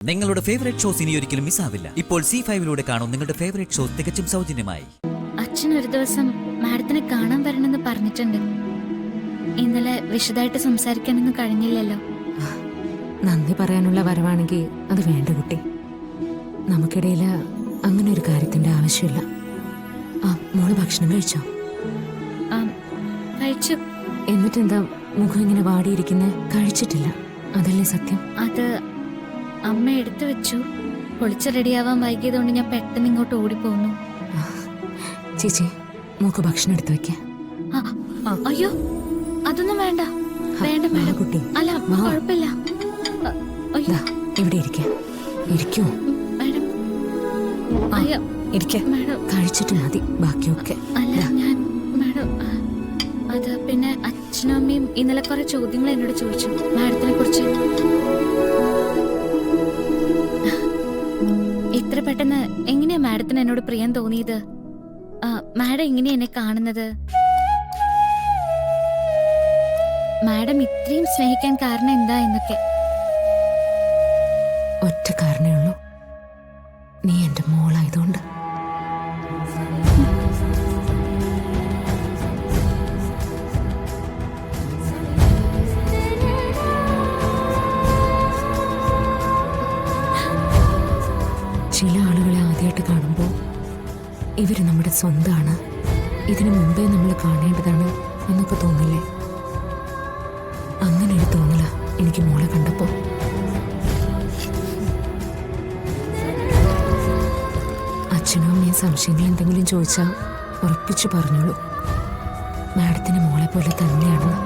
നിങ്ങളുടെ favourite shows ഇനി ഒരിക്കലും മിസ്സാവില്ല. ഇപ്പോൾ C5-ലൂടെ കാണും നിങ്ങളുടെ ഫേവറേറ്റ് ഷോസ് തികച്ചും സൗജന്യമായി. അച്ഛൻ ഒരു ദിവസം മാഡത്തിനെ കാണാൻ വരണമെന്ന് പറഞ്ഞിട്ടുണ്ട്. ഇന്നലെ വിശദമായിട്ട് സംസാരിക്കാനൊന്നും കഴിഞ്ഞില്ലല്ലോ. നന്ദി പറയാനുള്ള വരവാണെങ്കിൽ അത് വേണ്ട കുട്ടി. നമുക്കിടയിൽ അങ്ങനെ ഒരു കാര്യത്തിന്റെ ആവശ്യമില്ല. മോള് ഭക്ഷണം കഴിച്ചോ? കഴിച്ചു. എന്നിട്ടെന്താ മുഖം ഇങ്ങനെ വാടിയിരിക്കുന്നേ? കഴിച്ചിട്ടില്ല അതല്ലേ സത്യം? അത് അമ്മ എടുത്തു വെച്ചു. പൊളിച്ച് റെഡിയാവാൻ വൈകിയതുകൊണ്ട് ഞാൻ പെട്ടെന്ന് ഇങ്ങോട്ട് ഓടിപ്പോന്നു. ചേച്ചി മോക്ക് ഭക്ഷണം എടുത്തു വെക്ക. അയ്യോ അതൊന്നും വേണ്ട. വേണ്ട മേഡം. കുട്ടി അല്ല കുഴപ്പമില്ല. ഇവിടെ ഇരിക്കൂ മേഡം. അയ്യോ മേഡം കഴിച്ചിട്ട് മതി ബാക്കിയൊക്കെ. അല്ല ഞാൻ മേഡം അത് പിന്നെ അച്ഛനും അമ്മയും ഇന്നലെ കുറെ ചോദ്യങ്ങൾ എന്നോട് ചോദിച്ചു മാഡത്തിനെ കുറിച്ച്. ഇത്ര പെട്ടെന്ന് എങ്ങനെയാ മാഡത്തിന് എന്നോട് പ്രിയം തോന്നിയത്? മാഡം എങ്ങനെയാ എന്നെ കാണുന്നത്? മാഡം ഇത്രയും സ്നേഹിക്കാൻ കാരണം എന്താ എന്നൊക്കെ. ഒറ്റ കാരണേ ഉള്ളൂ, നീ എന്റെ മോളായതുകൊണ്ട്. ചില ആളുകളെ ആദ്യമായിട്ട് കാണുമ്പോൾ ഇവര് നമ്മുടെ സ്വന്തമാണ്, ഇതിനു മുമ്പേ നമ്മൾ കാണേണ്ടതാണ് എന്നൊക്കെ തോന്നില്ലേ? അങ്ങനെ ഒരു തോന്നല എനിക്ക് മോളെ കണ്ടപ്പോ. അച്ഛനും അമ്മയും സംശയങ്ങൾ എന്തെങ്കിലും ചോദിച്ചാൽ ഉറപ്പിച്ചു പറഞ്ഞോളൂ, മാഡത്തിന് മോളെ പോലെ തന്നെയാണെന്ന്.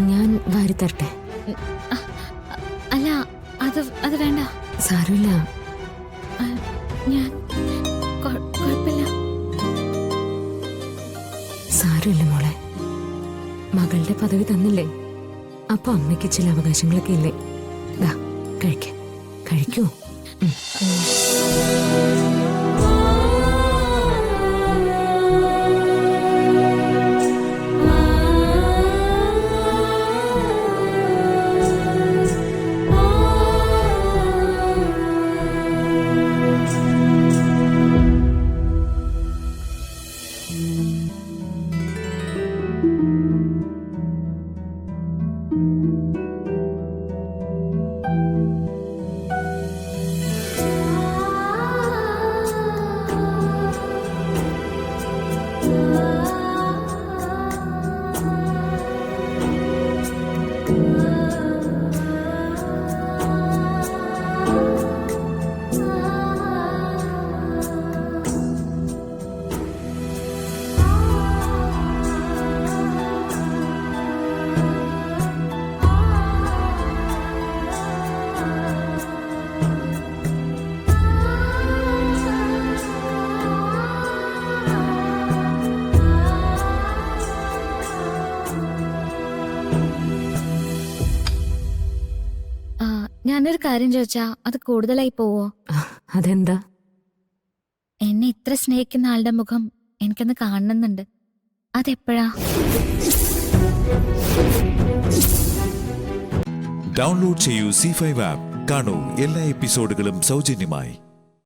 ഞാൻ വാരിത്തരട്ടെ? അല്ല അത് വേണ്ട. സാരമില്ല, ഞാൻ കുഴപ്പമില്ല. സാരമില്ല മോളെ, മകളുടെ പദവി തന്നില്ലേ, അപ്പൊ അമ്മയ്ക്ക് ചില അവകാശങ്ങളൊക്കെ ഇല്ലേ? ദാ കഴിക്കൂ. ഞാനൊരു കാര്യം ചോദിച്ചാ അത് കൂടുതലായി പോവോ? അതെന്താ? എന്നെ ഇത്ര സ്നേഹിക്കുന്ന ആളുടെ മുഖം എനിക്കൊന്ന് കാണുന്നുണ്ട്. അതെപ്പോഴാ? ഡൗൺലോഡ് ചെയ്യൂ C5 ആപ്പ്. കാണൂ എല്ലാ എപ്പിസോഡുകളും സൗജന്യമായി.